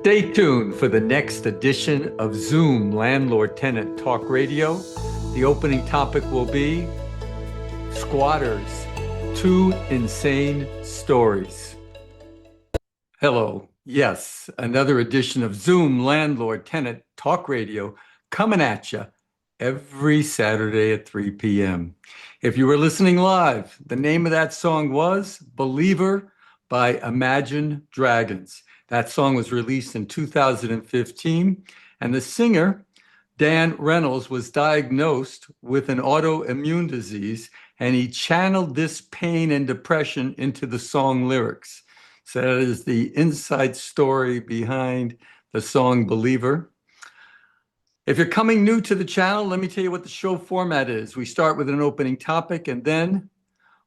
Stay tuned for the next edition of Zoom Landlord Tenant Talk Radio. The opening topic will be Squatters, 2 Insane Stories. Hello. Yes, another edition of Zoom Landlord Tenant Talk Radio coming at you every Saturday at 3 p.m. If you were listening live, the name of that song was Believer by Imagine Dragons. That song was released in 2015, and the singer, Dan Reynolds, was diagnosed with an autoimmune disease, and he channeled this pain and depression into the song lyrics. So that is the inside story behind the song Believer. If you're coming new to the channel, let me tell you what the show format is. We start with an opening topic, and then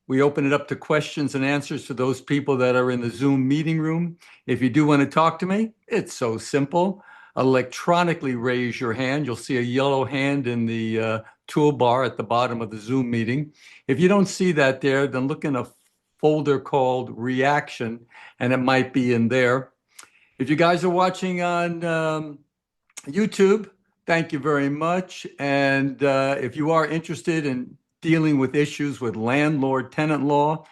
we open it up to questions and answers for those people that are in the Zoom meeting room. If you do want to talk to me, it's so simple. Electronically raise your hand. You'll see a yellow hand in the toolbar at the bottom of the Zoom meeting. If you don't see that there, then look in a folder called Reaction, and it might be in there. If you guys are watching on YouTube, thank you very much. And if you are interested in dealing with issues with landlord-tenant law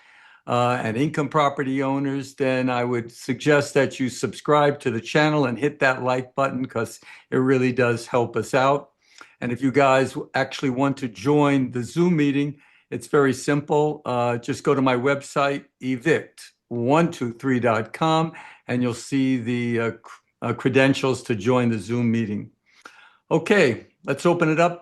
and income property owners, then I would suggest that you subscribe to the channel and hit that like button because it really does help us out. And if you guys actually want to join the Zoom meeting, it's very simple. Just go to my website, evict123.com, and you'll see the credentials to join the Zoom meeting. Okay, let's open it up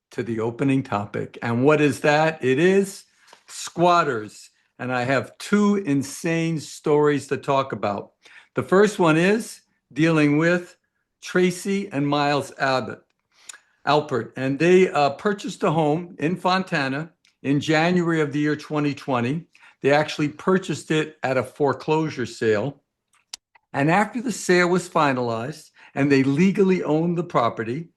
to the opening topic. And what is that? It is squatters. And I have 2 insane stories to talk about. The first one is dealing with Tracie and Myles Alpert. And they purchased a home in Fontana in January of the year 2020. They actually purchased it at a foreclosure sale. And after the sale was finalized and they legally owned the property,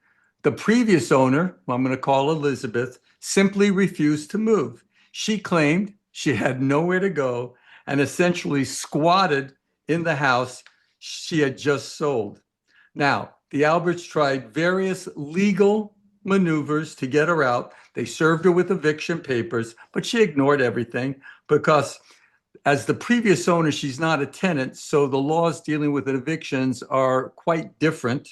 the previous owner, who I'm going to call Elizabeth, simply refused to move. She claimed she had nowhere to go and essentially squatted in the house she had just sold. Now, the Alperts tried various legal maneuvers to get her out. They served her with eviction papers, but she ignored everything because as the previous owner, she's not a tenant, so the laws dealing with evictions are quite different.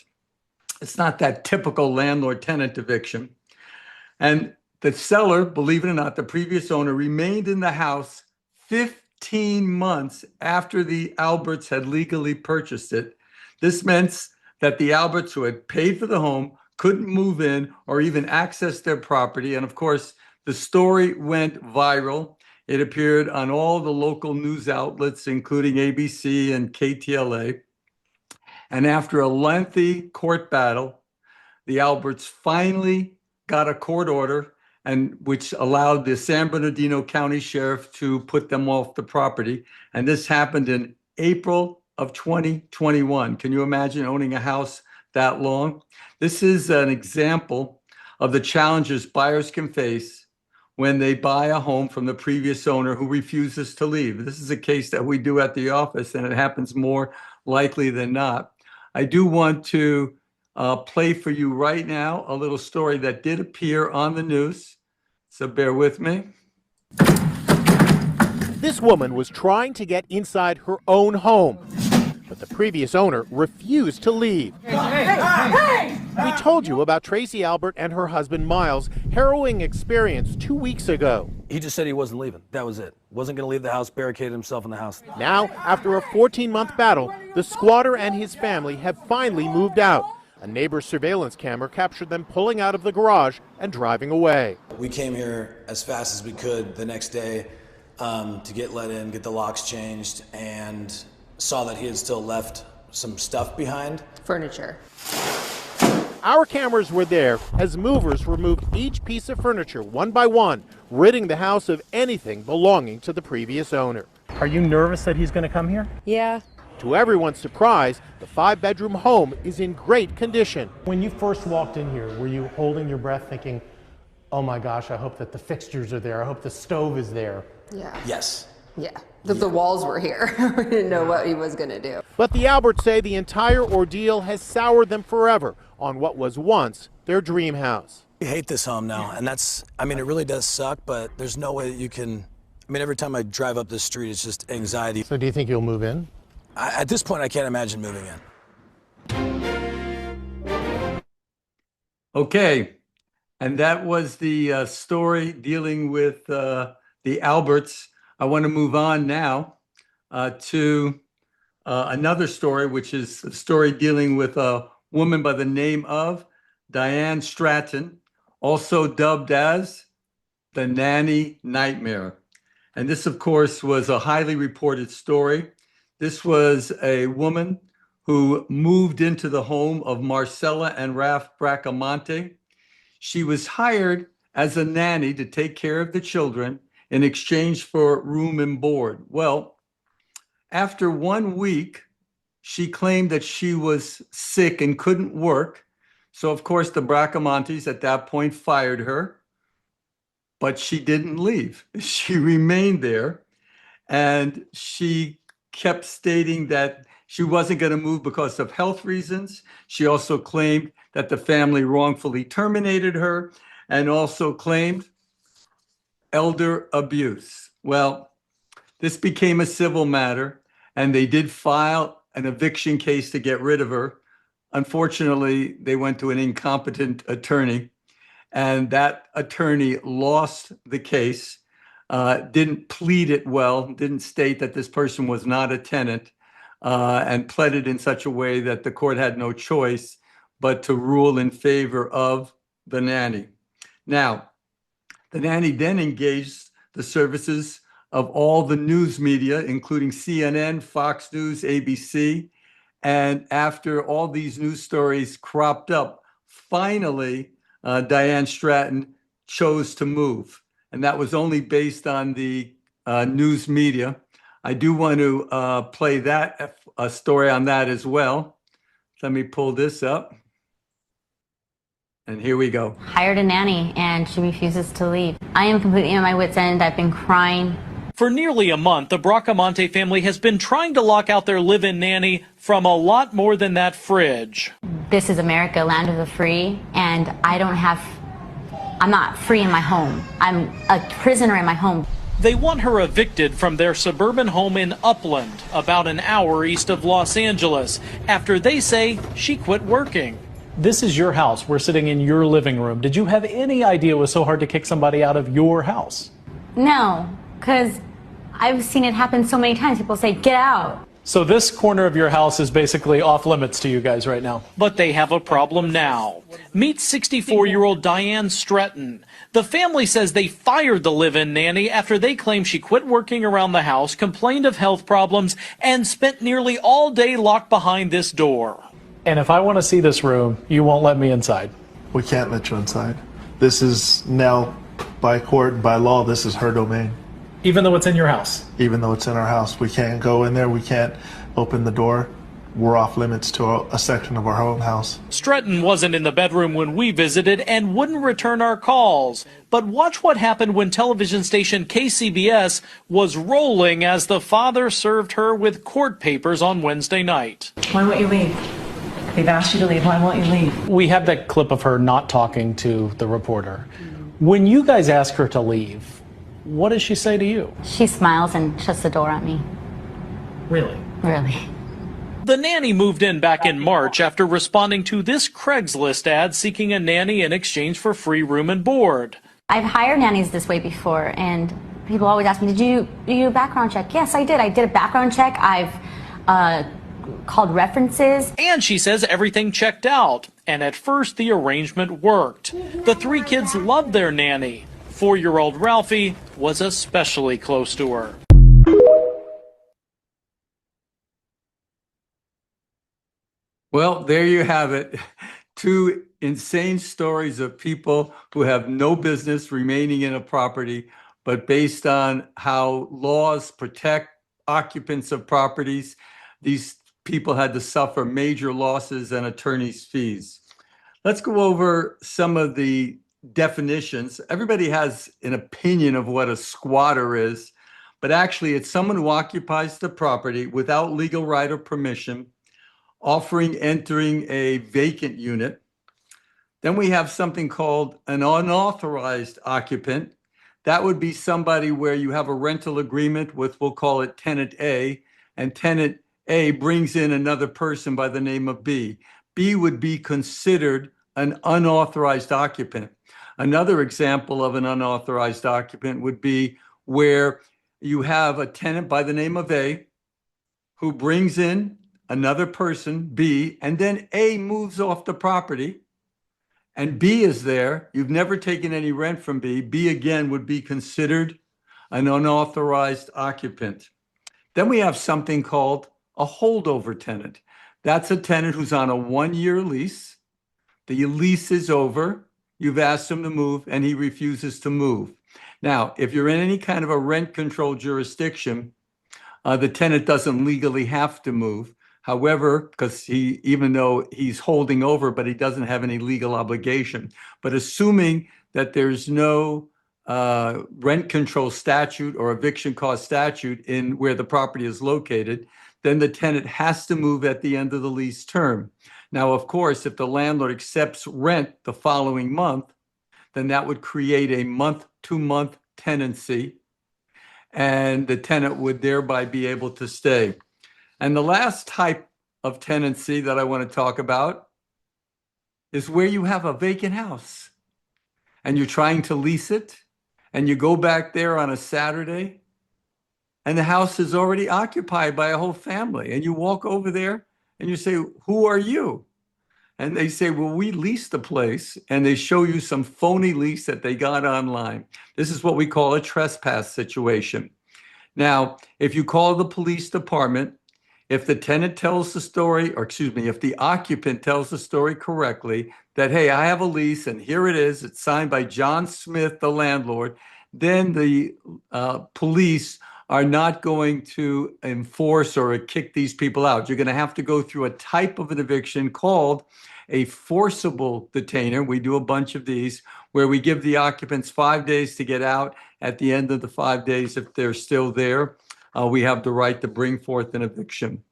It's not that typical landlord-tenant eviction. And the seller, believe it or not, the previous owner, remained in the house 15 months after the Alperts had legally purchased it. This meant that the Alperts, who had paid for the home, couldn't move in or even access their property. And of course, the story went viral. It appeared on all the local news outlets, including ABC and KTLA. And after a lengthy court battle, the Alperts finally got a court order, and which allowed the San Bernardino County Sheriff to put them off the property. And this happened in April of 2021. Can you imagine owning a house that long? This is an example of the challenges buyers can face when they buy a home from the previous owner who refuses to leave. This is a case that we do at the office, and it happens more likely than not. I do want to play for you right now a little story that did appear on the news, so bear with me. This woman was trying to get inside her own home, but the previous owner refused to leave. Hey! We told you about Tracie Alpert and her husband Myles' harrowing experience 2 weeks ago. He just said he wasn't leaving. That was it. Wasn't going to leave the house, barricaded himself in the house. Now, after a 14-month battle, the squatter and his family have finally moved out. A neighbor's surveillance camera captured them pulling out of the garage and driving away. We came here as fast as we could the next day to get let in, get the locks changed, and saw that he had still left some stuff behind. Furniture. Our cameras were there as movers removed each piece of furniture one by one, ridding the house of anything belonging to the previous owner. Are you nervous that he's going to come here? Yeah. To everyone's surprise, the 5-bedroom home is in great condition. When you first walked in here, were you holding your breath thinking, oh my gosh, I hope that the fixtures are there, I hope the stove is there? Yeah. Yes. Yeah. The walls were here. We didn't know what he was going to do. But the Alperts say the entire ordeal has soured them forever on what was once their dream house. I hate this home now, and I mean, it really does suck, but there's no way that you can, I mean, every time I drive up this street, it's just anxiety. So do you think you'll move in? At this point, I can't imagine moving in. Okay, and that was the story dealing with the Alberts. I want to move on now to another story, which is a story dealing with a woman by the name of Diane Stretton, also dubbed as the Nanny Nightmare. And this, of course, was a highly reported story. This was a woman who moved into the home of Marcella and Ralph Bracamonte. She was hired as a nanny to take care of the children in exchange for room and board. Well, after 1 week, she claimed that she was sick and couldn't work. So, of course, the Bracamontes at that point fired her, but she didn't leave. She remained there, and she kept stating that she wasn't going to move because of health reasons. She also claimed that the family wrongfully terminated her and also claimed elder abuse. Well, this became a civil matter, and they did file an eviction case to get rid of her. Unfortunately, they went to an incompetent attorney, and that attorney lost the case, didn't plead it well, didn't state that this person was not a tenant, and pled it in such a way that the court had no choice but to rule in favor of the nanny. Now, the nanny then engaged the services of all the news media, including CNN, Fox News, ABC. And after all these news stories cropped up, finally, Diane Stretton chose to move. And that was only based on the news media. I do want to play that a story on that as well. Let me pull this up. And here we go. Hired a nanny and she refuses to leave. I am completely at my wit's end. I've been crying. For nearly a month, the Bracamonte family has been trying to lock out their live-in nanny from a lot more than that fridge. This is America, land of the free, and I'm not free in my home. I'm a prisoner in my home. They want her evicted from their suburban home in Upland, about an hour east of Los Angeles, after they say she quit working. This is your house. We're sitting in your living room. Did you have any idea it was so hard to kick somebody out of your house? No, because I've seen it happen so many times. People say, get out. So this corner of your house is basically off limits to you guys right now. But they have a problem now. Meet 64-year-old Diane Stretton. The family says they fired the live-in nanny after they claim she quit working around the house, complained of health problems, and spent nearly all day locked behind this door. And if I want to see this room, you won't let me inside. We can't let you inside. This is now, by court and by law, this is her domain. Even though it's in your house? Even though it's in our house. We can't go in there. We can't open the door. We're off limits to a section of our own house. Stretton wasn't in the bedroom when we visited and wouldn't return our calls. But watch what happened when television station KCBS was rolling as the father served her with court papers on Wednesday night. Why won't you leave? They've asked you to leave. Why won't you leave? We have that clip of her not talking to the reporter. When you guys ask her to leave, what does she say to you? She smiles and shuts the door on me. Really? Really. The nanny moved in back in March after responding to this Craigslist ad seeking a nanny in exchange for free room and board. I've hired nannies this way before, and people always ask me, did you do a background check? Yes, I did. I did a background check. I've called references. And she says everything checked out. And at first, the arrangement worked. The three kids loved their nanny. 4-year-old Ralphie was especially close to her. Well, there you have it. Two insane stories of people who have no business remaining in a property, but based on how laws protect occupants of properties, these people had to suffer major losses and attorney's fees. Let's go over some of the definitions. Everybody has an opinion of what a squatter is, but actually it's someone who occupies the property without legal right or permission, entering a vacant unit. Then we have something called an unauthorized occupant. That would be somebody where you have a rental agreement with, we'll call it tenant A, and tenant A brings in another person by the name of B. B would be considered an unauthorized occupant. Another example of an unauthorized occupant would be where you have a tenant by the name of A who brings in another person, B, and then A moves off the property and B is there. You've never taken any rent from B. B again would be considered an unauthorized occupant. Then we have something called a holdover tenant. That's a tenant who's on a 1-year lease. The lease is over. You've asked him to move and he refuses to move. Now, if you're in any kind of a rent control jurisdiction, the tenant doesn't legally have to move. However, because even though he's holding over, but he doesn't have any legal obligation. But assuming that there's no rent control statute or eviction cost statute in where the property is located, then the tenant has to move at the end of the lease term. Now, of course, if the landlord accepts rent the following month, then that would create a month-to-month tenancy, and the tenant would thereby be able to stay. And the last type of tenancy that I want to talk about is where you have a vacant house and you're trying to lease it, and you go back there on a Saturday and the house is already occupied by a whole family. And you walk over there and you say, "Who are you?" And they say, "Well, we leased the place," and they show you some phony lease that they got online. This is what we call a trespass situation. Now, if you call the police department, if the tenant tells the story, or excuse me, if the occupant tells the story correctly, that, "Hey, I have a lease and here it is, it's signed by John Smith, the landlord," then the police are not going to enforce or kick these people out. You're going to have to go through a type of an eviction called a forcible detainer. We do a bunch of these where we give the occupants 5 days to get out. At the end of the 5 days, if they're still there, we have the right to bring forth an eviction.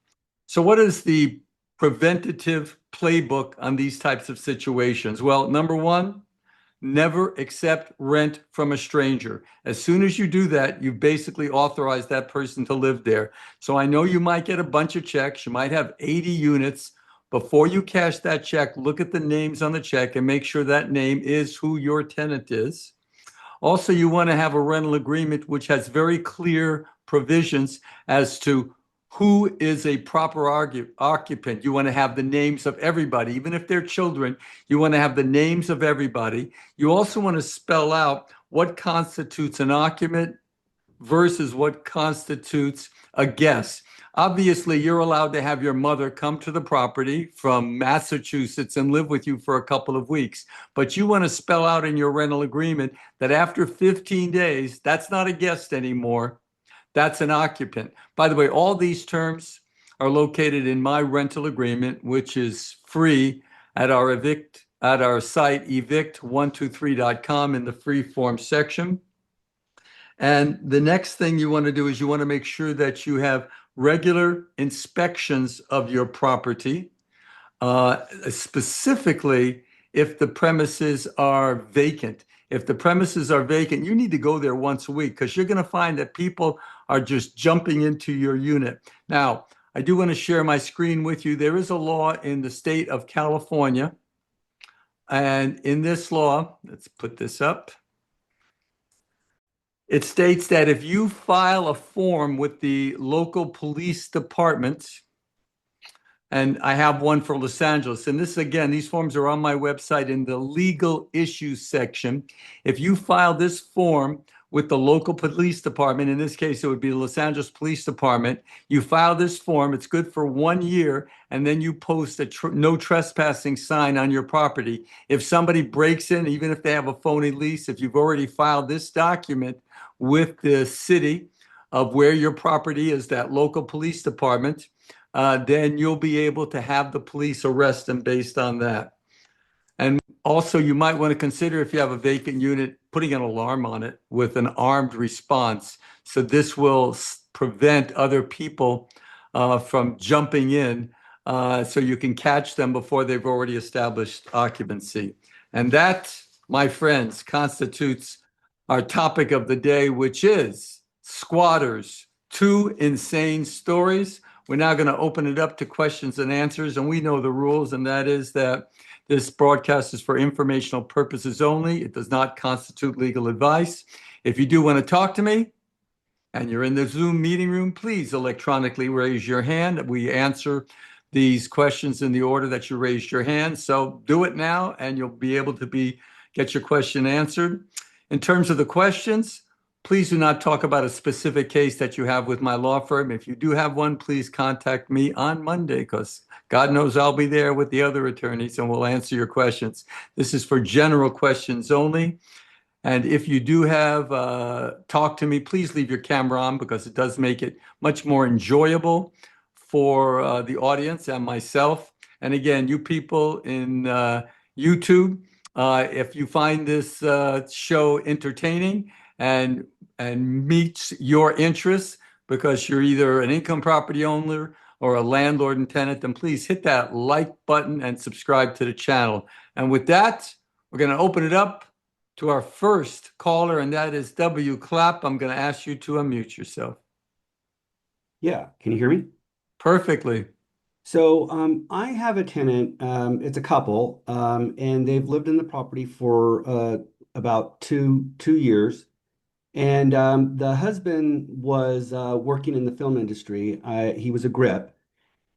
So what is the preventative playbook on these types of situations? Well, number one, never accept rent from a stranger. As soon as you do that, you basically authorize that person to live there. So I know you might get a bunch of checks. You might have 80 units. Before you cash that check, look at the names on the check and make sure that name is who your tenant is. Also, you want to have a rental agreement which has very clear provisions as to who is a proper occupant. You want to have the names of everybody, even if they're children. You want to have the names of everybody. You also want to spell out what constitutes an occupant versus what constitutes a guest. Obviously, you're allowed to have your mother come to the property from Massachusetts and live with you for a couple of weeks. But you want to spell out in your rental agreement that after 15 days, that's not a guest anymore. That's an occupant. By the way, all these terms are located in my rental agreement, which is free at our site, evict123.com, in the free form section. And the next thing you want to do is you want to make sure that you have regular inspections of your property, specifically if the premises are vacant. If the premises are vacant, you need to go there once a week because you're going to find that people are just jumping into your unit. Now, I do want to share my screen with you. There is a law in the state of California. And in this law, let's put this up. It states that if you file a form with the local police department, and I have one for Los Angeles, and this, again, these forms are on my website in the legal issues section. If you file this form with the local police department, in this case, it would be the Los Angeles Police Department, you file this form, it's good for 1 year, and then you post a no trespassing sign on your property. If somebody breaks in, even if they have a phony lease, if you've already filed this document with the city of where your property is, that local police department, then you'll be able to have the police arrest them based on that. And also, you might want to consider, if you have a vacant unit, putting an alarm on it with an armed response. So this will prevent other people from jumping in, so you can catch them before they've already established occupancy. And that, my friends, constitutes our topic of the day, which is squatters, 2 insane stories. We're now going to open it up to questions and answers, and we know the rules, and that is that this broadcast is for informational purposes only. It does not constitute legal advice. If you do want to talk to me and you're in the Zoom meeting room, please electronically raise your hand. We answer these questions in the order that you raised your hand. So do it now and you'll be able to get your question answered. In terms of the questions, please do not talk about a specific case that you have with my law firm. If you do have one, please contact me on Monday, because God knows I'll be there with the other attorneys and we'll answer your questions. This is for general questions only. And if you do have talk to me, please leave your camera on, because it does make it much more enjoyable for the audience and myself. And again, you people in YouTube, if you find this show entertaining and meets your interests, because you're either an income property owner or a landlord and tenant, then please hit that like button and subscribe to the channel. And with that, we're going to open it up to our first caller, and that is W. Clapp. I'm going to ask you to unmute yourself. Yeah, can you hear me? Perfectly. So I have a tenant, it's a couple, and they've lived in the property for about two years. And the husband was working in the film industry. He was a grip.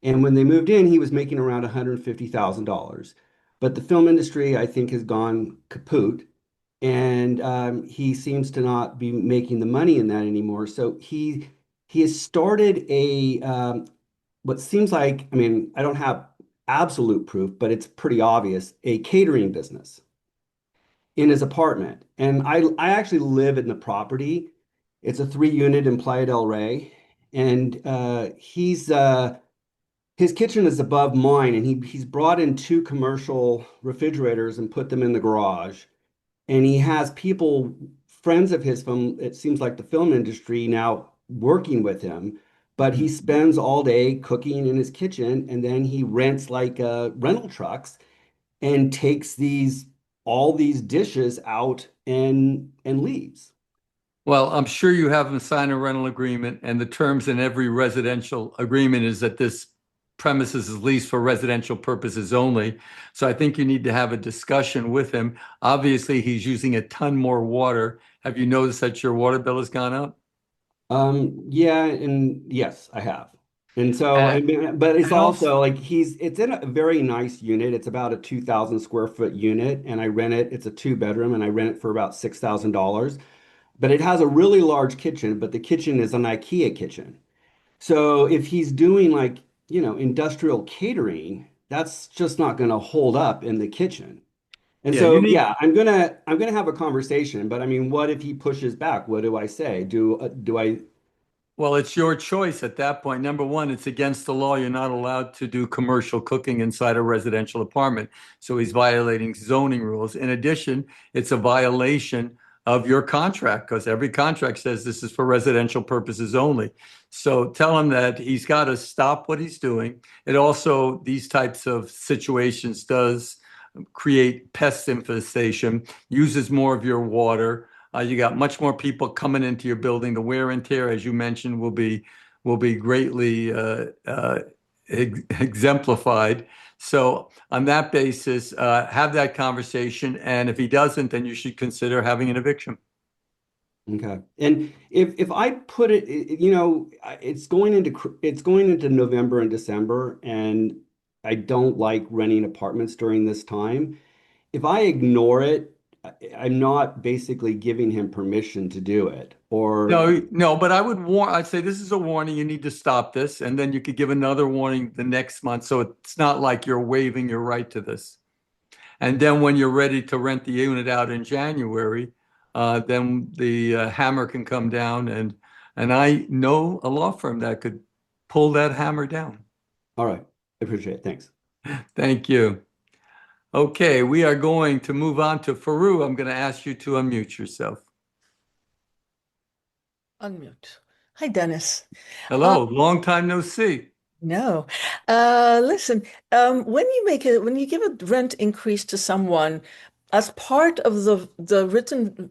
And when they moved in, he was making around $150,000. But the film industry, I think, has gone kaput. And he seems to not be making the money in that anymore. So he has started what seems like, I mean, I don't have absolute proof, but it's pretty obvious, a catering business in his apartment. And I actually live in the property. It's a 3-unit in Playa del Rey. And his kitchen is above mine, and he's brought in 2 commercial refrigerators and put them in the garage. And he has people, friends of his from, it seems like the film industry, now working with him. But he spends all day cooking in his kitchen, and then he rents like rental trucks and takes all these dishes out and leaves. Well, I'm sure you have him sign a rental agreement, and the terms in every residential agreement is that this premises is leased for residential purposes only. So I think you need to have a discussion with him. Obviously, he's using a ton more water. Have you noticed that your water bill has gone up? Yeah, and yes, I have. And so, I And, mean, but it's and also, also like it's in a very nice unit. It's about a 2,000 square foot unit, and I rent it. It's a 2-bedroom, and I rent it for about $6,000. But it has a really large kitchen, but the kitchen is an IKEA kitchen. So if he's doing like, industrial catering, that's just not going to hold up in the kitchen. And yeah, you so, need. yeah, I'm gonna have a conversation. But I mean, what if he pushes back? What do I say? Do I? Well, it's your choice at that point. Number one, it's against the law. You're not allowed to do commercial cooking inside a residential apartment. So he's violating zoning rules. In addition, it's a violation of your contract, because every contract says this is for residential purposes only. So tell him that he's got to stop what he's doing. It also, these types of situations does create pest infestation, uses more of your water. You got much more people coming into your building. The wear and tear, as you mentioned, will be greatly exemplified. So on that basis, have that conversation. And if he doesn't, then you should consider having an eviction. Okay. And if I put it's going into November and December, and I don't like renting apartments during this time. If I ignore it, I'm not basically giving him permission to do it. Or No, no, but I'd say this is a warning. You need to stop this. And then you could give another warning the next month. So it's not like you're waiving your right to this. And then when you're ready to rent the unit out in January, then the hammer can come down. And I know a law firm that could pull that hammer down. all right, I appreciate it. Thanks. Thank you. Okay, we are going to move on to Faru. I'm going to ask you to unmute yourself. Unmute. Hi, Dennis. Hello, long time no see. No. Listen, when you give a rent increase to someone, as part of the written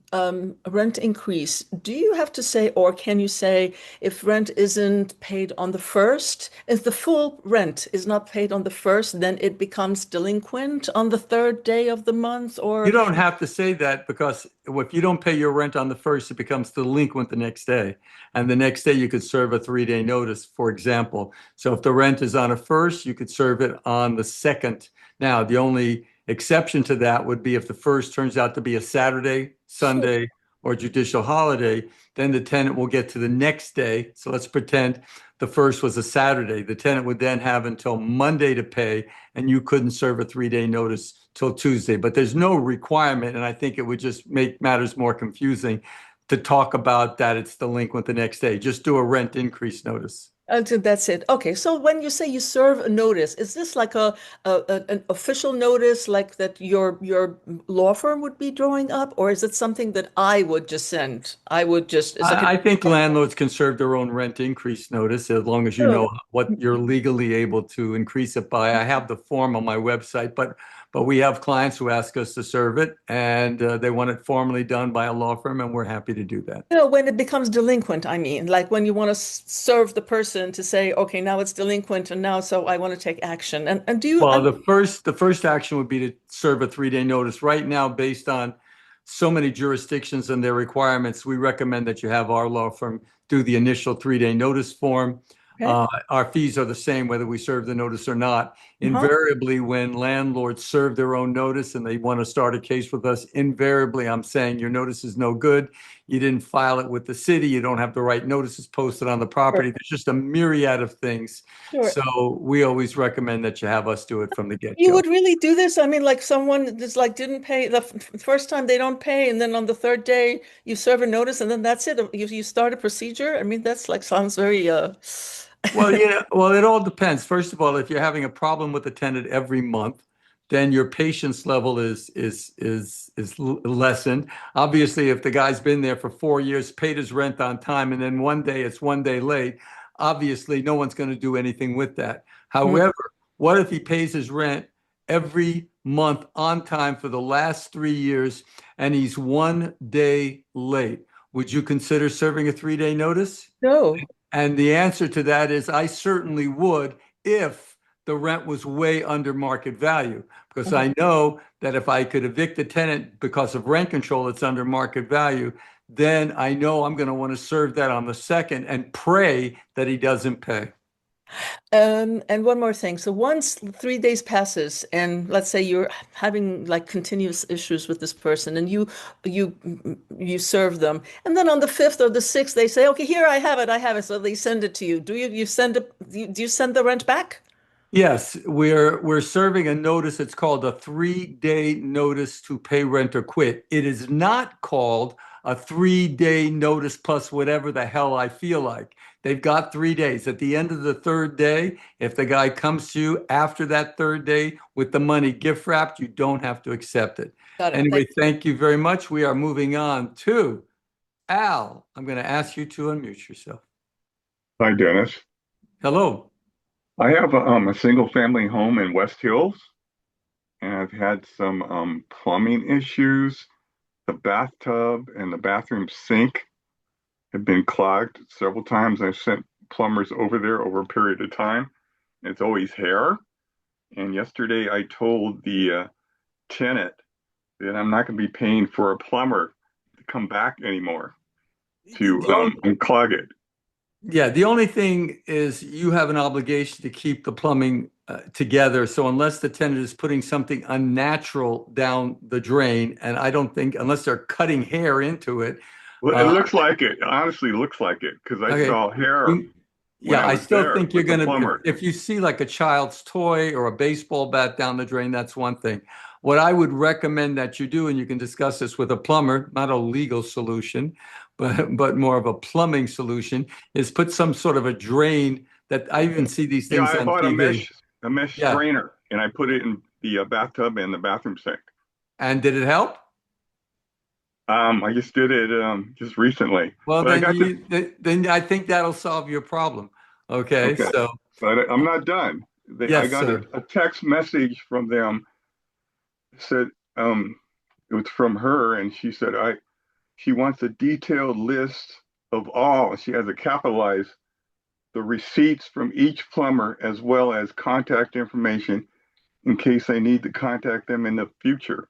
rent increase, do you have to say, or can you say, if rent isn't paid on the first, if the full rent is not paid on the first, then it becomes delinquent on the third day of the month, or You don't have to say that because if you don't pay your rent on the first, it becomes delinquent the next day. And the next day you could serve a 3-day notice, for example. So if the rent is on a first, you could serve it on the second. Now, the only exception to that would be if the first turns out to be a Saturday, Sunday, or judicial holiday, then the tenant will get to the next day. So let's pretend the first was a Saturday. The tenant would then have until Monday to pay, and you couldn't serve a 3-day notice till Tuesday. But there's no requirement, and I think it would just make matters more confusing to talk about that it's delinquent the next day. Just do a rent increase notice. until that's it. Okay, so when you say you serve a notice, is this like an official notice, like that your law firm would be drawing up, or is it something that I would just send? I would just. It's like I think landlords can serve their own rent increase notice as long as you know what you're legally able to increase it by. I have the form on my website, but we have clients who ask us to serve it, and they want it formally done by a law firm, and we're happy to do that. when it becomes delinquent, I mean, like when you want to serve the person to say, okay, now it's delinquent, and now so I want to take action. And do you? Well, the first action would be to serve a 3-day notice. Right now, based on so many jurisdictions and their requirements, we recommend that you have our law firm do the initial 3-day notice form. Okay. Our fees are the same whether we serve the notice or not. Invariably, when landlords serve their own notice and they want to start a case with us, invariably I'm saying your notice is no good. You didn't file it with the city. You don't have the right notices posted on the property. There's just a myriad of things. Sure. So we always recommend that you have us do it from the You get-go. would really do this? I mean, like someone just like didn't pay the first time they don't pay, and then on the third day you serve a notice, and then that's it. You start a procedure. I mean, that's like sounds very Well, it all depends. First of all, if you're having a problem with the tenant every month, then your patience level is lessened. Obviously, if the guy's been there for 4 years, paid his rent on time, and then one day it's 1 day late, obviously no one's going to do anything with that. However, what if he pays his rent every month on time for the last 3 years and he's 1 day late? Would you consider serving a 3-day notice? no. And the answer to that is I certainly would if the rent was way under market value, because I know that if I could evict the tenant because of rent control that's under market value, then I know I'm going to want to serve that on the second and pray that he doesn't pay. And one more thing. So once 3 days passes, and let's say you're having like continuous issues with this person, and you serve them, and then on the fifth or the sixth they say, okay, here I have it. So they send it to you. Do you send it? Do you send the rent back? Yes, we're serving a notice. It's called a 3-day notice to pay rent or quit. It is not called a 3-day notice plus whatever the hell I feel like. They've got 3 days. At the end of the third day, if the guy comes to you after that third day with the money gift wrapped, you don't have to accept it. Got it. Anyway, thank you very much. We are moving on to Al. I'm going to ask you to unmute yourself. Hi, Dennis. Hello. I have a single family home in West Hills, and I've had some plumbing issues. The bathtub and the bathroom sink have been clogged several times. I've sent plumbers over there over a period of time. It's always hair. And yesterday I told the tenant that I'm not going to be paying for a plumber to come back anymore to unclog it. Yeah, the only thing is you have an obligation to keep the plumbing together. So unless the tenant is putting something unnatural down the drain, and I don't think unless they're cutting hair into it. Well, it looks like it. Honestly, looks like it because I saw hair. Yeah, I still think you're going to, if you see like a child's toy or a baseball bat down the drain, that's one thing. What I would recommend that you do, and you can discuss this with a plumber, not a legal solution, but more of a plumbing solution, is put some sort of a drain that I even see these things on TV. A mesh strainer, and I put it in the bathtub and the bathroom sink. And did it help? I just did it just recently. Well, But I then got the then I think that'll solve your problem. Okay, okay, so but I'm not done. I yes, got sir. a text message from them. Said it was from her, and she said she wants a detailed list of all. She has it capitalized the receipts from each plumber as well as contact information in case I need to contact them in the future.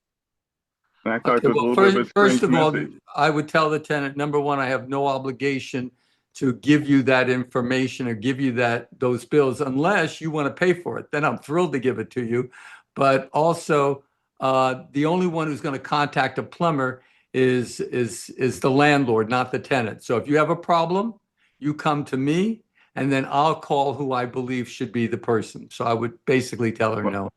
And I thought Okay, it was a well, little bit of a first strange of all, message. I would tell the tenant, number one, I have no obligation to give you that information or give you those bills unless you want to pay for it. Then I'm thrilled to give it to you. But also, the only one who's going to contact a plumber is the landlord, not the tenant. So if you have a problem, you come to me, and then I'll call who I believe should be the person. So I would basically tell her no.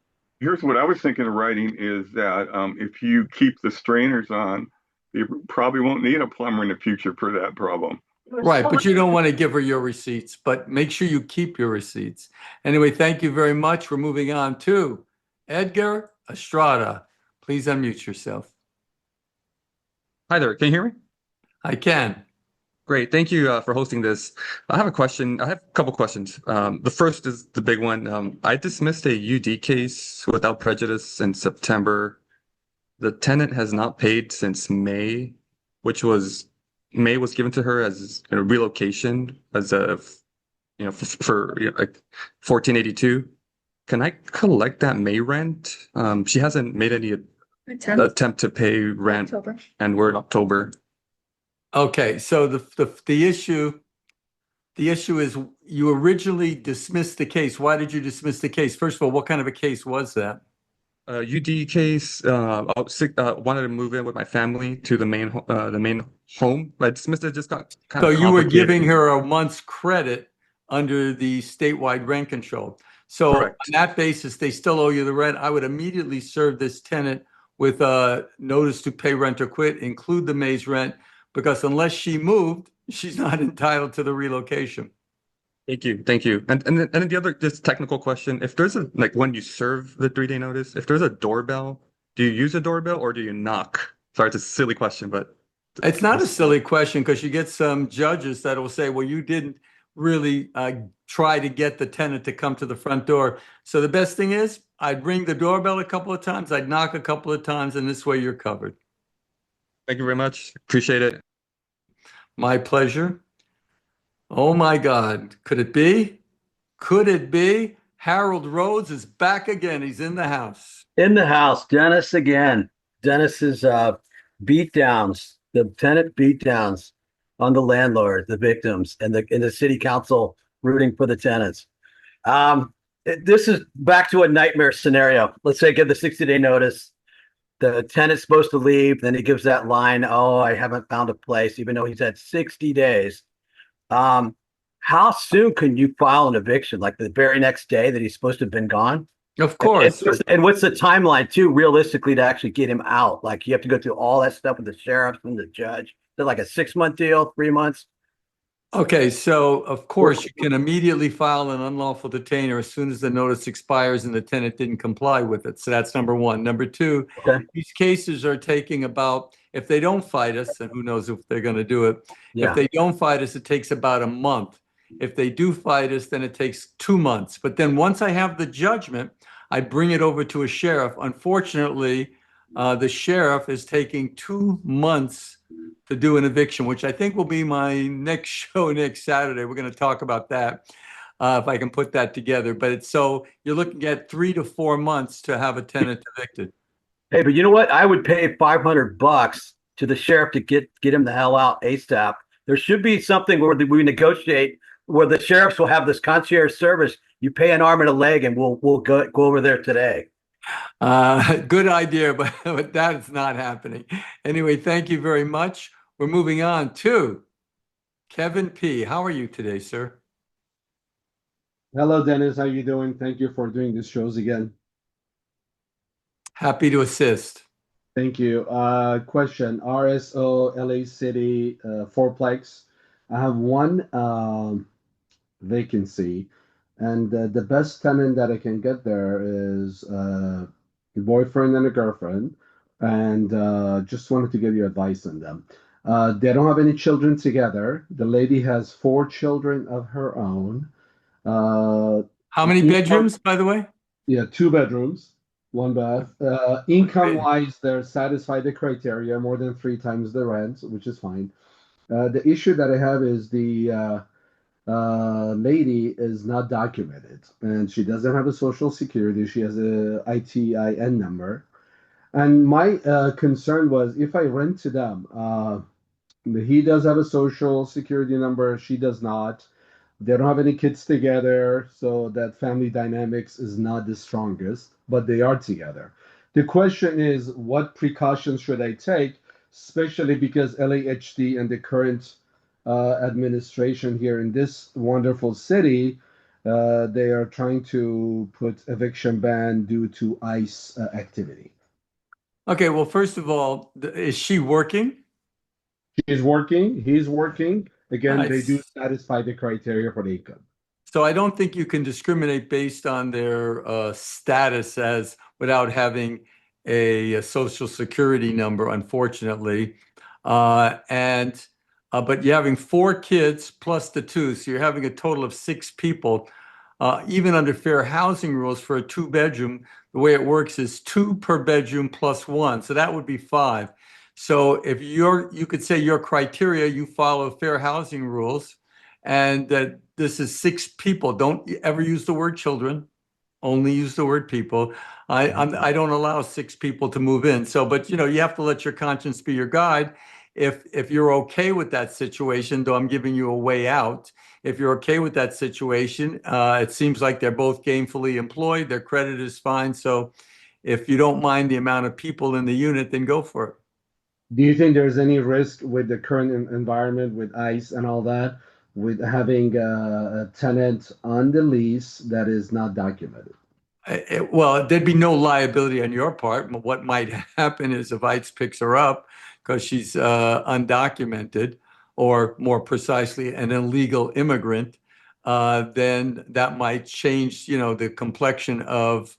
Here's what I was thinking of writing is that if you keep the strainers on, you probably won't need a plumber in the future for that problem. Right, but you don't want to give her your receipts, but make sure you keep your receipts. Anyway, thank you very much. We're moving on to Edgar Estrada. Please unmute yourself. Hi there. Can you hear me? I can. Great. Thank you for hosting this. I have a question. I have a couple questions. The first is the big one. I dismissed a UD case without prejudice in September. The tenant has not paid since May, which was May was given to her as a relocation as a for like 1482. Can I collect that May rent? She hasn't made any attempt to pay rent, and we're in October. Okay, so the issue is you originally dismissed the case. Why did you dismiss the case? First of all, what kind of a case was that? UD case. Wanted to move in with my family to the main home. I dismissed it. Just got kind So of you were complicated. giving her a month's credit under the statewide rent control. So Correct. on that basis, they still owe you the rent. I would immediately serve this tenant with a notice to pay rent or quit, include the May's rent, because unless she moved, she's not entitled to the relocation. Thank you. Thank you. And then the other just technical question, if there's a like when you serve the 3-day notice, if there's a doorbell, do you use a doorbell or do you knock? Sorry, it's a silly question, but It's not a silly question because you get some judges that will say, well, you didn't really try to get the tenant to come to the front door. So the best thing is I'd ring the doorbell a couple of times, I'd knock a couple of times, and this way you're covered. Thank you very much. Appreciate it. My pleasure. Oh my God. Could it be? Could it be? Harold Rhodes is back again. He's in the house. In the house, Dennis again. Dennis's beatdowns, the tenant beatdowns on the landlord, the victims, and the city council rooting for the tenants. This is back to a nightmare scenario. Let's say give the 60-day notice. The tenant's supposed to leave, then he gives that line, "Oh, I haven't found a place," even though he's had 60 days. How soon can you file an eviction? Like the very next day that he's supposed to have been gone? Of course. And what's the timeline too, realistically, to actually get him out? Like you have to go through all that stuff with the sheriff and the judge. Is it like a 6-month deal, 3 months? Okay, so of course you can immediately file an unlawful detainer as soon as the notice expires and the tenant didn't comply with it. So that's number one. Number two, Okay. these cases are taking about, if they don't fight us, and who knows if they're going to do it. Yeah. If they don't fight us, it takes about a month. If they do fight us, then it takes 2 months. But then once I have the judgment, I bring it over to a sheriff. Unfortunately, the sheriff is taking 2 months to do an eviction, which I think will be my next show next Saturday. We're going to talk about that, if I can put that together. But it's so you're looking at 3 to 4 months to have a tenant evicted. Hey, but you know what? I would pay $500 to the sheriff to get him the hell out ASAP. There should be something where we negotiate where the sheriffs will have this concierge service. You pay an arm and a leg, and we'll go over there today. Good idea, but that is not happening. Anyway, thank you very much. We're moving on to Kevin P. How are you today, sir? Hello, Dennis. How you doing? Thank you for doing these shows again. Happy to assist. Thank you. Question: RSO LA City fourplex. I have one vacancy, and the best tenant that I can get there is a boyfriend and a girlfriend, and just wanted to get your advice on them. They don't have any children together. The lady has 4 children of her own. How many bedrooms, by the way? Yeah, 2 bedrooms, 1 bath. Income-wise, they're satisfied the criteria, more than 3 times the rent, which is fine. The issue that I have is the lady is not documented, and she doesn't have a social security. She has a ITIN number. And my concern was if I rent to them, he does have a social security number, she does not. They don't have any kids together, so that family dynamics is not the strongest, but they are together. The question is, what precautions should I take, especially because LAHD and the current administration here in this wonderful city, they are trying to put eviction ban due to ICE activity. Okay, well, first of all, is she working? She's working, he's working. Again, they do Nice. satisfy the criteria for the income. So I don't think you can discriminate based on their status as without having a social security number, unfortunately. And but you're having 4 kids plus the 2, so you're having a total of 6 people. Even under fair housing rules for a 2 bedroom, the way it works is 2 per bedroom plus 1, so that would be 5. So if you could say your criteria, you follow fair housing rules, and that this is 6 people. Don't ever use the word children. Only use the word people. I don't allow 6 people to move in. So, but you have to let your conscience be your guide. If you're okay with that situation, though I'm giving you a way out. If you're okay with that situation, it seems like they're both gainfully employed. Their credit is fine. So, if you don't mind the amount of people in the unit, then go for it. Do you think there's any risk with the current environment with ICE and all that, with having a tenant on the lease that is not documented? Well, there'd be no liability on your part. What might happen is if ICE picks her up because she's undocumented, or more precisely, an illegal immigrant, then that might change, the complexion of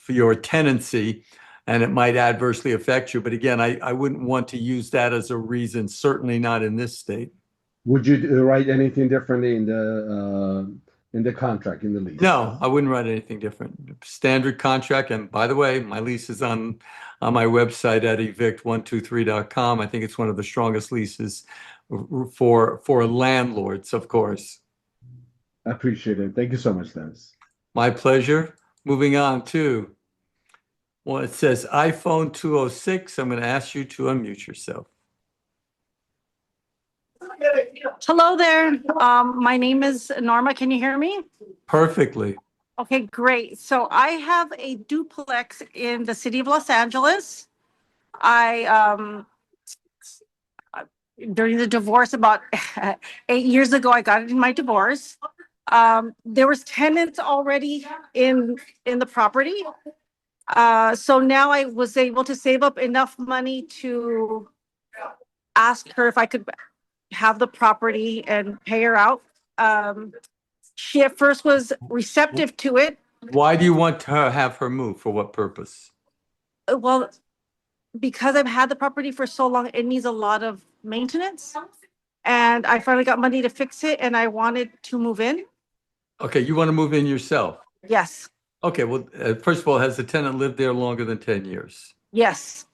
your tenancy, and it might adversely affect you. But again, I wouldn't want to use that as a reason, certainly not in this state. Would you write anything differently in the contract, in the lease? No, I wouldn't write anything different. Standard contract. And by the way, my lease is on my website at evict123.com. I think it's one of the strongest leases for landlords, of course. I appreciate it. Thank you so much, Dennis. My pleasure. Moving on to, well, it says iPhone 206. I'm going to ask you to unmute yourself. Hello there. My name is Norma. Can you hear me? Perfectly. Okay, great. So I have a duplex in the city of Los Angeles. During the divorce about 8 years ago, I got it in my divorce. There was tenants already in the property. So now I was able to save up enough money to ask her if I could have the property and pay her out. She at first was receptive to it. Why do you want to have her move? For what purpose? Well, because I've had the property for so long, it needs a lot of maintenance. And I finally got money to fix it, and I wanted to move in. Okay, you want to move in yourself? Yes. Okay, well, first of all, has the tenant lived there longer than 10 years? Yes.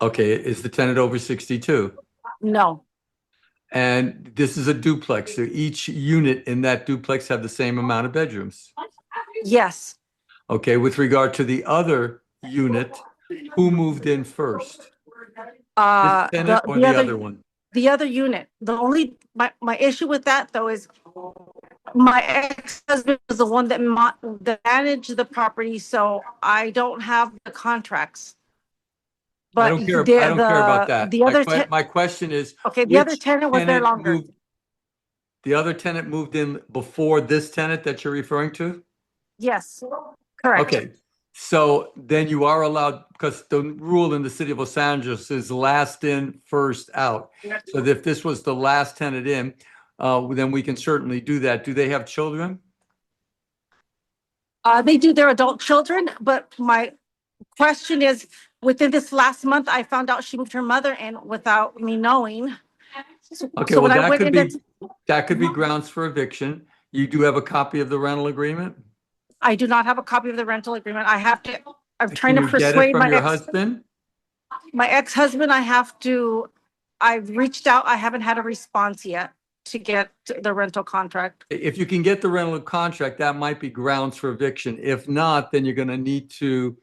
Okay, is the tenant over 62? No. And this is a duplex, so each unit in that duplex have the same amount of bedrooms? Yes. Okay, with regard to the other unit, who moved in first? This tenant or the other one? The other unit. The only, my issue with that, though, is my ex-husband was the one that managed the property, so I don't have the contracts. But I don't care about that. The other my question is, okay, the other tenant was there longer. The other tenant moved in before this tenant that you're referring to? Yes, correct. Okay, so then you are allowed, because the rule in the city of Los Angeles is last in, first out. So if this was the last tenant in, then we can certainly do that. Do they have children? They do their adult children, but my question is, within this last month, I found out she moved her mother in without me knowing. Okay, So well, when I went in there, that could be grounds for eviction. You do have a copy of the rental agreement? I do not have a copy of the rental agreement. I'm trying Can to you get it persuade from your husband? my ex-husband. I've reached out. I haven't had a response yet to get the rental contract. If you can get the rental contract, that might be grounds for eviction. If not, then you're going to need to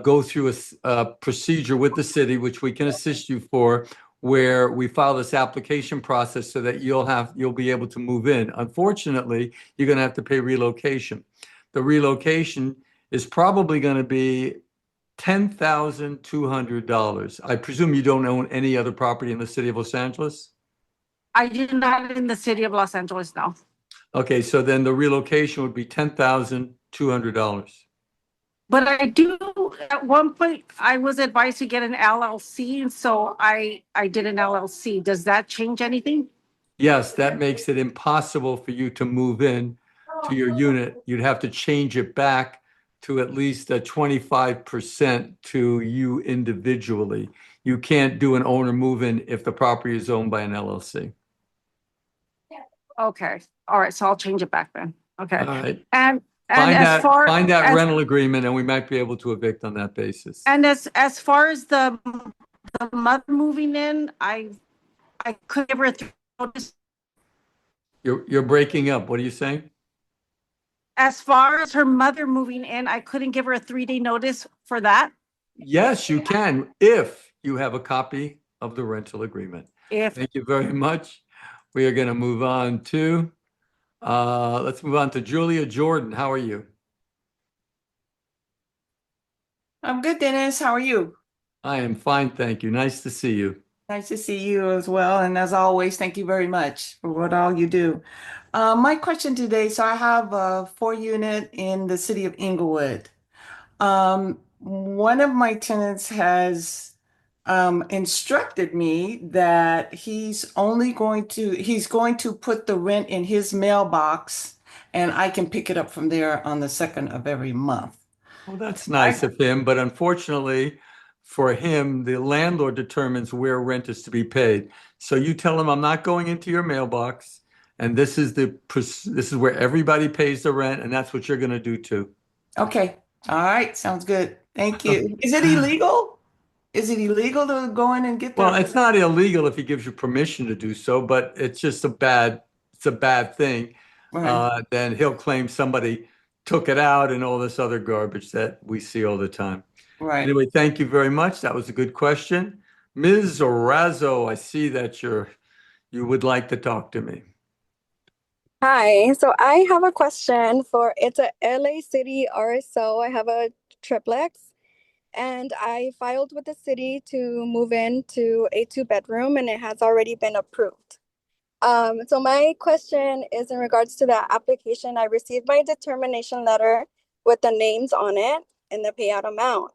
go through a procedure with the city, which we can assist you for, where we file this application process so that you'll be able to move in. Unfortunately, you're going to have to pay relocation. The relocation is probably going to be $10,200. I presume you don't own any other property in the city of Los Angeles? I do not in the city of Los Angeles now. Okay, so then the relocation would be $10,200. But I do, at one point, I was advised to get an LLC, and so I did an LLC. Does that change anything? Yes, that makes it impossible for you to move in to your unit. You'd have to change it back to at least a 25% to you individually. You can't do an owner move-in if the property is owned by an LLC. Okay, all right, so I'll change it back then. Okay. All right. And Find as far find that as, rental agreement and we might be able to evict on that basis. and as far as the mother moving in, I could give her a notice. You're breaking up. What are you saying? As far as her mother moving in, I couldn't give her a 3-day notice for that. Yes, you can, if you have a copy of the rental agreement. Thank you very much. We are going to move on to, let's move on to Julia Jordan. How are you? I'm good, Dennis. How are you? I am fine, thank you. Nice to see you. Nice to see you as well. And as always, thank you very much for what all you do. My question today, so I have a 4-unit in the city of Inglewood. One of my tenants has instructed me that he's going to put the rent in his mailbox and I can pick it up from there on the 2nd of every month. Well, that's nice of him, but unfortunately for him, the landlord determines where rent is to be paid. So you tell him, I'm not going into your mailbox, and this is where everybody pays the rent, and that's what you're going to do too. Okay. All right. Sounds good. Thank you. Is it illegal? Is it illegal to go in and get that? Well, it's not illegal if he gives you permission to do so, but it's just a bad thing. Right. Then he'll claim somebody took it out and all this other garbage that we see all the time. Right. Anyway, thank you very much. That was a good question. Ms. Orazo, I see that you would like to talk to me. Hi, so I have a question it's a LA City RSO. I have a triplex and I filed with the city to move into a 2-bedroom and it has already been approved. So my question is in regards to that application. I received my determination letter with the names on it and the payout amount.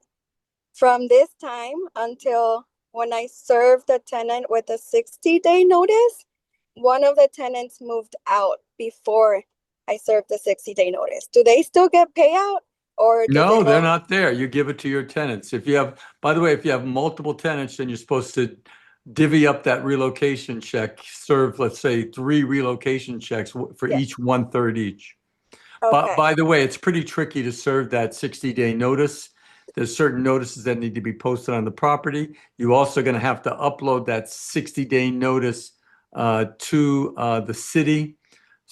From this time until when I served the tenant with a 60-day notice, one of the tenants moved out before I served the 60-day notice. Do they still get payout? Or No, they're not there. You give it to your tenants. By the way, if you have multiple tenants, then you're supposed to divvy up that relocation check, serve, let's say, 3 relocation checks for each 1/3 each. Okay. But by the way, it's pretty tricky to serve that 60-day notice. There's certain notices that need to be posted on the property. You're also going to have to upload that 60-day notice to the city.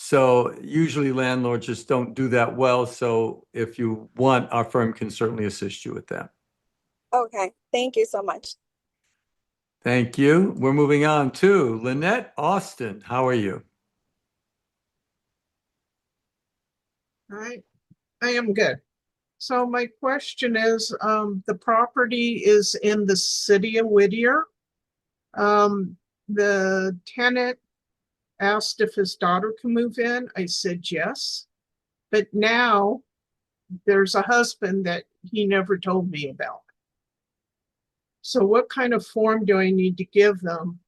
So usually landlords just don't do that well. So if you want, our firm can certainly assist you with that. Okay, thank you so much. Thank you. We're moving on to Lynette Austin. How are you? I am good. So my question is, the property is in the city of Whittier. The tenant asked if his daughter can move in. I said yes. But now there's a husband that he never told me about. So what kind of form do I need to give them?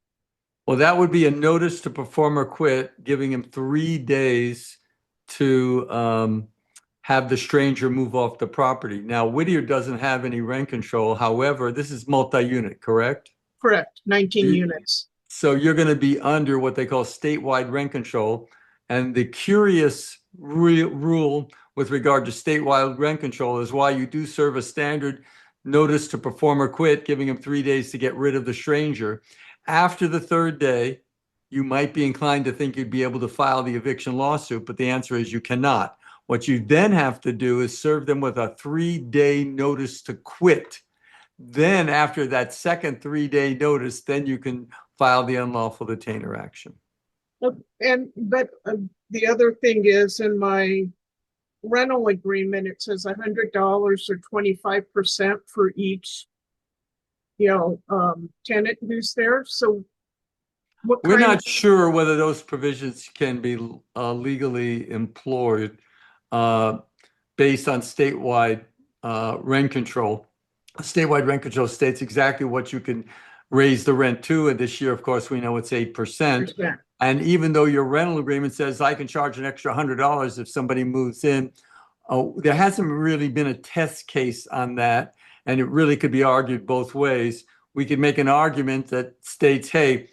Well, that would be a notice to perform or quit, giving him 3 days to have the stranger move off the property. Now, Whittier doesn't have any rent control. However, this is multi-unit, correct? Correct, 19 units. So you're going to be under what they call statewide rent control. And the curious rule with regard to statewide rent control is why you do serve a standard notice to perform or quit, giving them 3 days to get rid of the stranger. After the third day, you might be inclined to think you'd be able to file the eviction lawsuit, but the answer is you cannot. What you then have to do is serve them with a 3-day notice to quit. Then after that second 3-day notice, then you can file the unlawful detainer action. But the other thing is, in my rental agreement, it says $100 or 25% for each, tenant who's there. So we're not sure whether those provisions can be legally employed based on statewide rent control. Statewide rent control states exactly what you can raise the rent to, and this year, of course, we know it's 8%. And even though your rental agreement says I can charge an extra $100 if somebody moves in, there hasn't really been a test case on that, and it really could be argued both ways. We could make an argument that states, hey,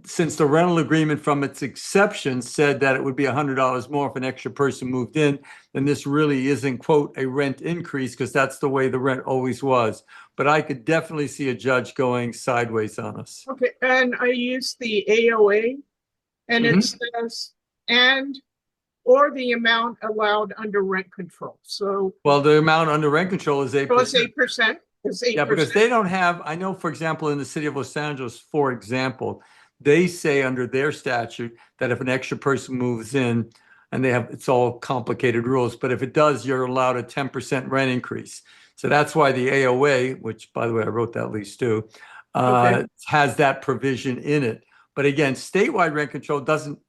since the rental agreement from its exception said that it would be $100 more if an extra person moved in, then this really isn't, quote, a rent increase, because that's the way the rent always was. But I could definitely see a judge going sideways on us. Okay, and I used the AOA, and it says, or the amount allowed under rent control. So, well, the amount under rent control is 8%. So it's 8%. It's 8%. Yeah, because they don't have, I know, for example, in the city of Los Angeles, for example, they say under their statute that if an extra person moves in, and it's all complicated rules, but if it does, you're allowed a 10% rent increase. So that's why the AOA, which, by the way, I wrote that lease too, has that provision in it. But again, statewide rent control doesn't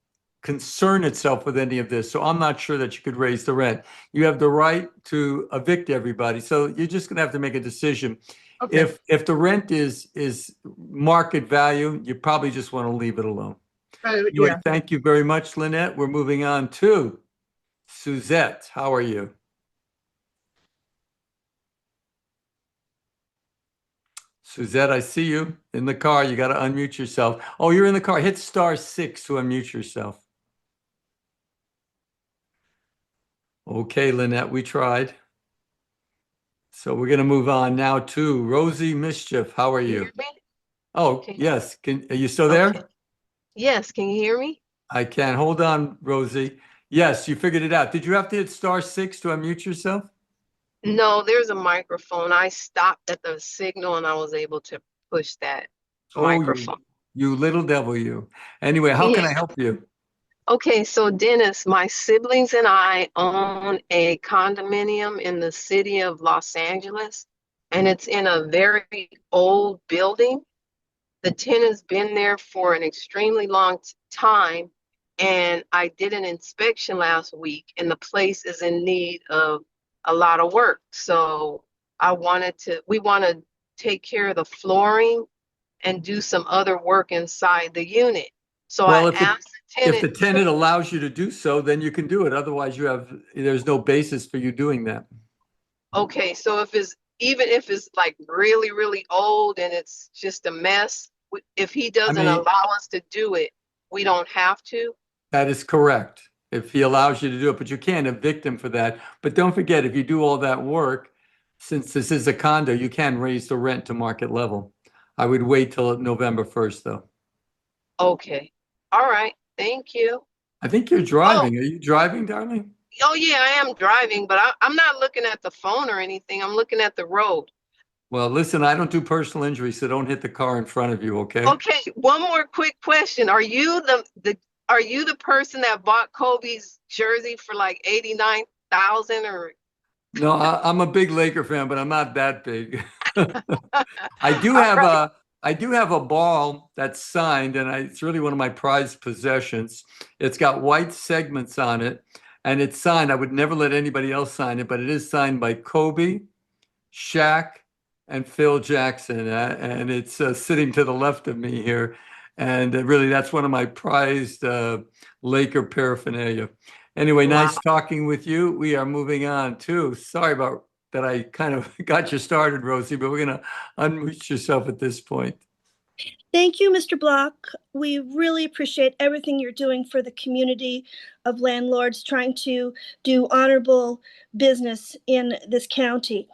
concern itself with any of this. So I'm not sure that you could raise the rent. You have the right to evict everybody. So you're just going to have to make a decision. Okay. If the rent is market value, you probably just want to leave it alone. Anyway, thank you very much, Lynette. We're moving on to Suzette. How are you? Suzette, I see you in the car. You got to unmute yourself. Oh, you're in the car. Hit *6 to unmute yourself. Okay, Lynette, we tried. So we're going to move on now to Rosie Mischief. How are you? Oh, yes. Are you still there? Okay. Yes. Can you hear me? I can. Hold on, Rosie. Yes, you figured it out. Did you have to hit *6 to unmute yourself? No, there's a microphone. I stopped at the signal and I was able to push that microphone. You little devil, you. Anyway, how can I help you? Okay, so Dennis, my siblings and I own a condominium in the city of Los Angeles, and it's in a very old building. The tenant's been there for an extremely long time, and I did an inspection last week, and the place is in need of a lot of work. So we want to take care of the flooring and do some other work inside the unit. So I asked the tenant. If the tenant allows you to do so, then you can do it. Otherwise, there's no basis for you doing that. Okay, so even if it's like really, really old and it's just a mess, if he doesn't allow us to do it, we don't have to? That is correct. If he allows you to do it, but you can't evict him for that. But don't forget, if you do all that work, since this is a condo, you can raise the rent to market level. I would wait till November 1st, though. Okay. All right. Thank you. I think you're driving. Are you driving, darling? Oh, yeah, I am driving, but I'm not looking at the phone or anything. I'm looking at the road. Well, listen, I don't do personal injury, so don't hit the car in front of you, okay? Okay. One more quick question. Are you the person that bought Kobe's jersey for like 89,000 or? No, I'm a big Laker fan, but I'm not that big. I do have a ball that's signed, and it's really one of my prized possessions. It's got white segments on it, and it's signed. I would never let anybody else sign it, but it is signed by Kobe, Shaq, and Phil Jackson, and it's sitting to the left of me here. And really, that's one of my prized Laker paraphernalia. Anyway, nice talking with you. We are moving on too. Sorry about that. I kind of got you started, Rosie, but we're going to unmute yourself at this point. Thank you, Mr. Block. We really appreciate everything you're doing for the community of landlords trying to do honorable business in this county.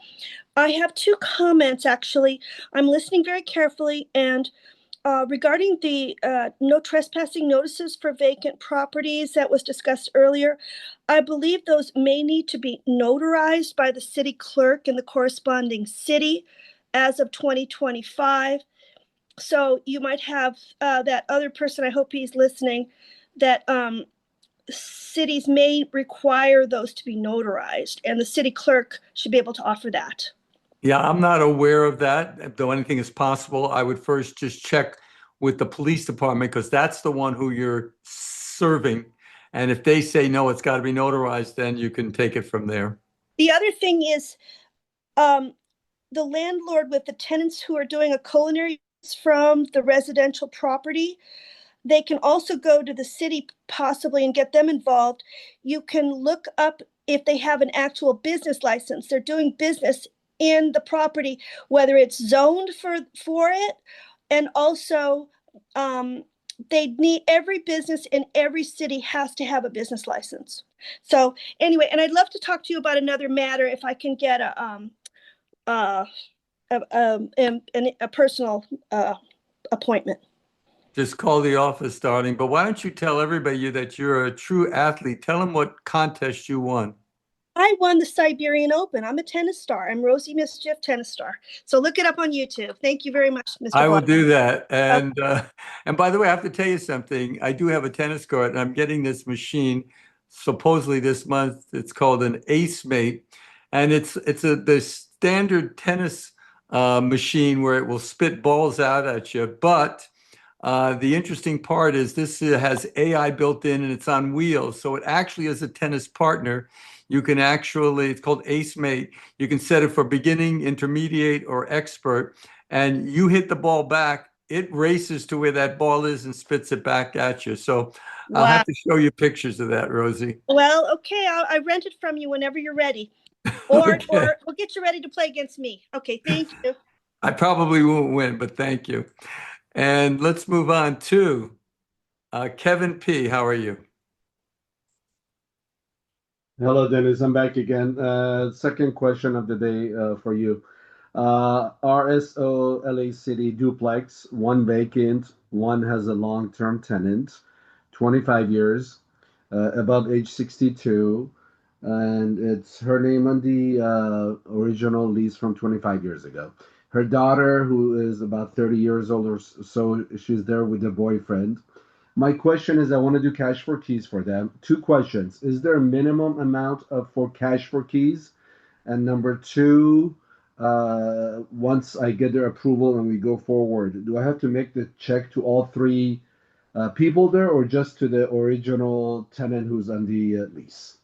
I have two comments, actually. I'm listening very carefully, and regarding the no trespassing notices for vacant properties that was discussed earlier, I believe those may need to be notarized by the city clerk in the corresponding city as of 2025. So you might have that other person, I hope he's listening, that cities may require those to be notarized, and the city clerk should be able to offer that. Yeah, I'm not aware of that, though anything is possible. I would first just check with the police department because that's the one who you're serving. And if they say, no, it's got to be notarized, then you can take it from there. The other thing is the landlord with the tenants who are doing a culinary from the residential property, they can also go to the city possibly and get them involved. You can look up if they have an actual business license. They're doing business in the property, whether it's zoned for it, and also they need, every business in every city has to have a business license. So anyway, and I'd love to talk to you about another matter if I can get a personal appointment. Just call the office, darling. But why don't you tell everybody that you're a true athlete? Tell them what contest you won. I won the Siberian Open. I'm a tennis star. I'm Rosie Mischief, tennis star. So look it up on YouTube. Thank you very much, Mr. I will Block. do that. And by the way, I have to tell you something. I do have a tennis court, and I'm getting this machine supposedly this month. It's called an Ace Mate, and it's the standard tennis machine where it will spit balls out at you. But the interesting part is this has AI built in, and it's on wheels, so it actually is a tennis partner. You can actually, it's called Ace Mate. You can set it for beginning, intermediate, or expert, and you hit the ball back, it races to where that ball is and spits it back at you. So I'll have to show you pictures of that, Rosie. Well, okay, I rent it from you whenever you're ready. Or we'll get you ready to play against me. Okay, thank you. I probably won't win, but thank you. And let's move on to Kevin P. How are you? Hello, Dennis. I'm back again. Second question of the day for you. RSO LA City duplex, one vacant, one has a long-term tenant, 25 years, above age 62, and it's her name on the original lease from 25 years ago. Her daughter, who is about 30 years old or so, she's there with a boyfriend. My question is, I want to do cash for keys for them. Two questions. Is there a minimum amount for cash for keys? And number two, once I get their approval and we go forward, do I have to make the check to all three people there or just to the original tenant who's on the lease?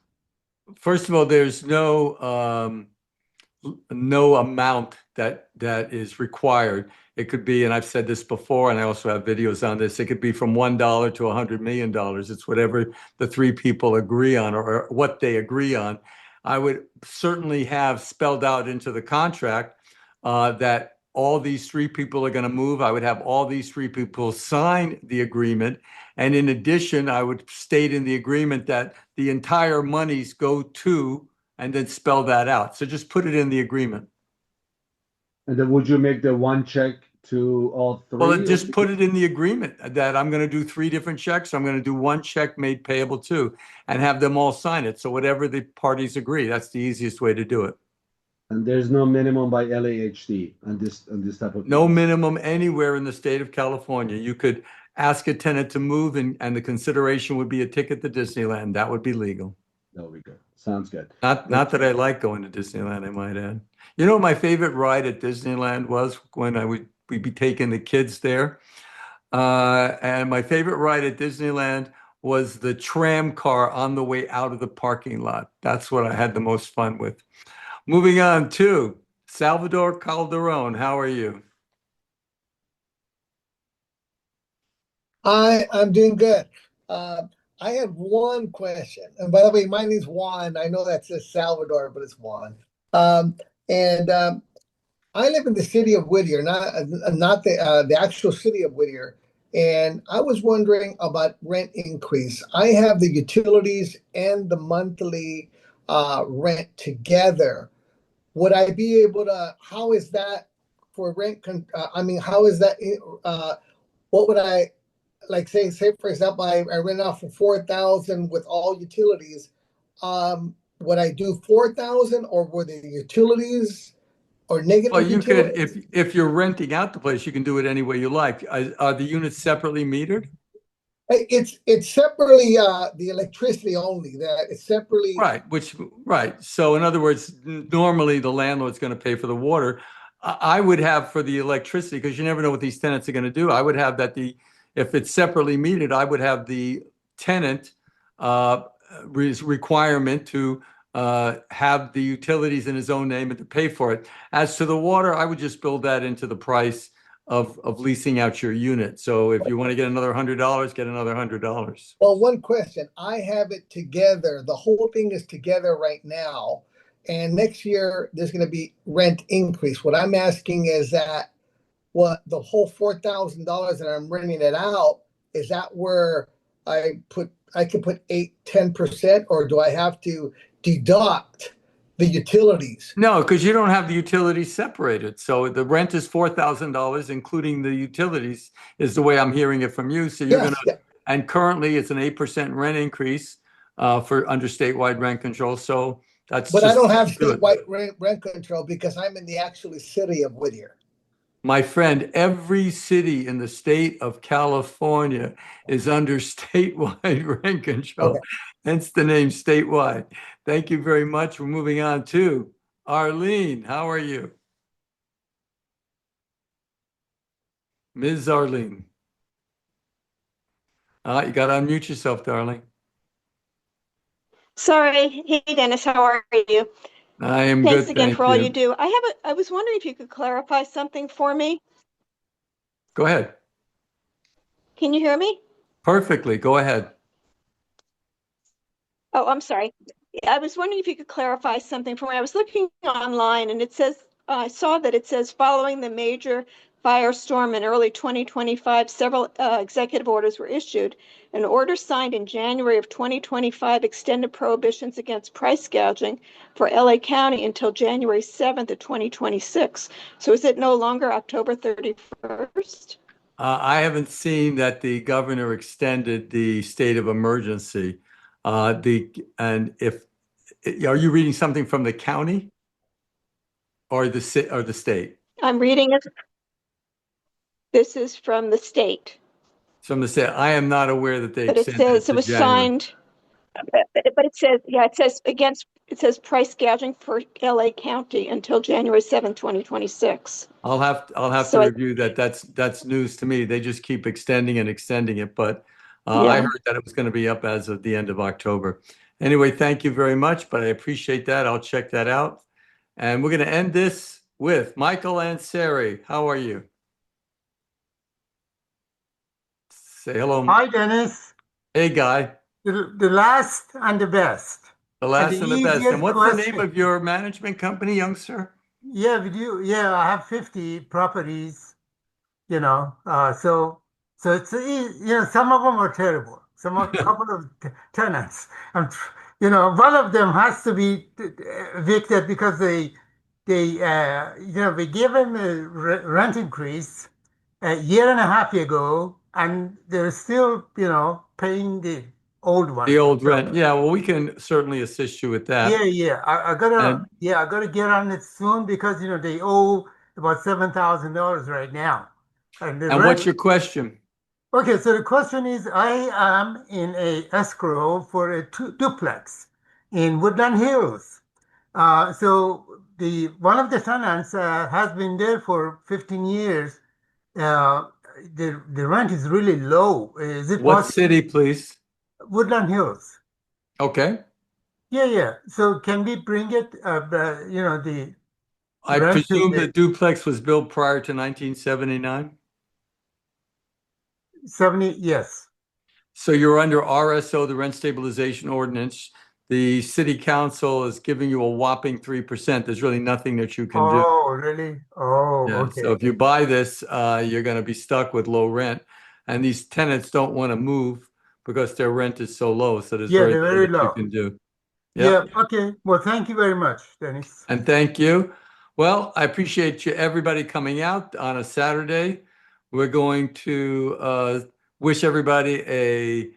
First of all, there's no amount that is required. It could be, and I've said this before, and I also have videos on this, it could be from $1 to $100 million. It's whatever the three people agree on or what they agree on. I would certainly have spelled out into the contract that all these three people are going to move. I would have all these three people sign the agreement. And in addition, I would state in the agreement that the entire monies go to, and then spell that out. So just put it in the agreement. And then would you make the one check to all three? Well, just put it in the agreement that I'm going to do three different checks. I'm going to do one check made payable to, and have them all sign it. So whatever the parties agree, that's the easiest way to do it. And there's no minimum by LAHD on this type of no minimum anywhere in the state of California. You could ask a tenant to move, and the consideration would be a ticket to Disneyland. That would be legal. There we go. Sounds good. Not that I like going to Disneyland, I might add. You know, my favorite ride at Disneyland was when we'd be taking the kids there. And my favorite ride at Disneyland was the tram car on the way out of the parking lot. That's what I had the most fun with. Moving on to Salvador Calderon. How are you? Hi, I'm doing good. I had one question. And by the way, my name's Juan. I know that says Salvador, but it's Juan. And I live in the city of Whittier, not the actual city of Whittier. And I was wondering about rent increase. I have the utilities and the monthly rent together. Would I be able to? How is that for rent? I mean, how is that? What would I like? Say for example, I rent out for 4,000 with all utilities. Would I do 4,000 or were the utilities? Or negative Well, you could, utilities? if you're renting out the place, you can do it any way you like. Are the units separately metered? It's separately the electricity only. That it's separately Right, right. So in other words, normally the landlord's going to pay for the water. I would have for the electricity, because you never know what these tenants are going to do. I would have that if it's separately metered, I would have the tenant requirement to have the utilities in his own name and to pay for it. As to the water, I would just build that into the price of leasing out your unit. So if you want to get another $100, get another $100. Well, one question. I have it together. The whole thing is together right now. And next year there's going to be rent increase. What I'm asking is that what the whole $4,000 that I'm renting it out, is that where I can put 8-10%, or do I have to deduct the utilities? No, because you don't have the utilities separated. So the rent is $4,000, including the utilities, is the way I'm hearing it from you. So you're Yes, going to, and currently it's an 8% rent increase for under statewide rent control. So that's But I just don't have good. statewide rent control because I'm in the actually city of Whittier. My friend, every city in the state of California is under statewide rent control. Okay. Hence the name statewide. Thank you very much. We're moving on to Arlene. How are you? Ms. Arlene. You got to unmute yourself, darling. Sorry. Hey, Dennis, how are you? I am Thanks good, again thank for all you. you do. I was wondering if you could clarify something for me. Go ahead. Can you hear me? Perfectly. Go ahead. Oh, I'm sorry. I was wondering if you could clarify something for me. I was looking online and it says, I saw that it says following the major firestorm in early 2025, several executive orders were issued. An order signed in January of 2025 extended prohibitions against price gouging for LA County until January 7th of 2026. So is it no longer October 31st? I haven't seen that the governor extended the state of emergency. Are you reading something from the county or the state? I'm reading it. This is from the state. From the state. I am not aware that they But it extended says to it was January. signed, but it says, yeah, it says price gouging for LA County until January 7th, 2026. I'll have to review that. That's news to me. They just keep extending and extending it, but I Yeah. heard that it was going to be up as of the end of October. Anyway, thank you very much, but I appreciate that. I'll check that out. And we're going to end this with Michael Ansari. How are you? Say hello. Hi, Dennis. Hey, Guy. The last and the best. The last and the best. easiest And what's the name question. of your management company, young sir? Yeah, we do. Yeah, I have 50 properties, so it's some of them are terrible. Some of couple of tenants, and one of them has to be evicted because they we gave them a rent increase a year and a half ago, and they're still paying the old one. The old rent. Yeah, well, we can certainly assist you with that. Yeah. I gotta get on it soon because they owe about $7,000 right now. And what's your question? Okay, so the question is, I am in a escrow for a duplex in Woodland Hills. So one of the tenants has been there for 15 years. The rent is really low. Is it What possible? city, please? Woodland Hills. Okay. Yeah. So can we bring it, the I rent to presume the the duplex was built prior to 1979? 70? Yes. So you're under RSO, the rent stabilization ordinance. The city council is giving you a whopping 3%. There's really nothing that you can do. Oh, really? Oh, Yeah, okay. so if you buy this, you're going to be stuck with low rent. And these tenants don't want to move because their rent is so low. So there's Yeah, very they're little very that you low. can do. Yeah, Yep. okay. Well, thank you very much, Dennis. And thank you. Well, I appreciate you, everybody coming out on a Saturday. We're going to wish everybody a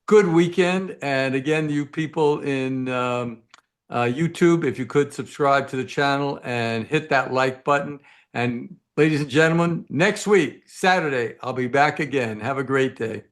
good weekend. And again, you people in YouTube, if you could subscribe to the channel and hit that like button. And ladies and gentlemen, next week, Saturday, I'll be back again. Have a great day.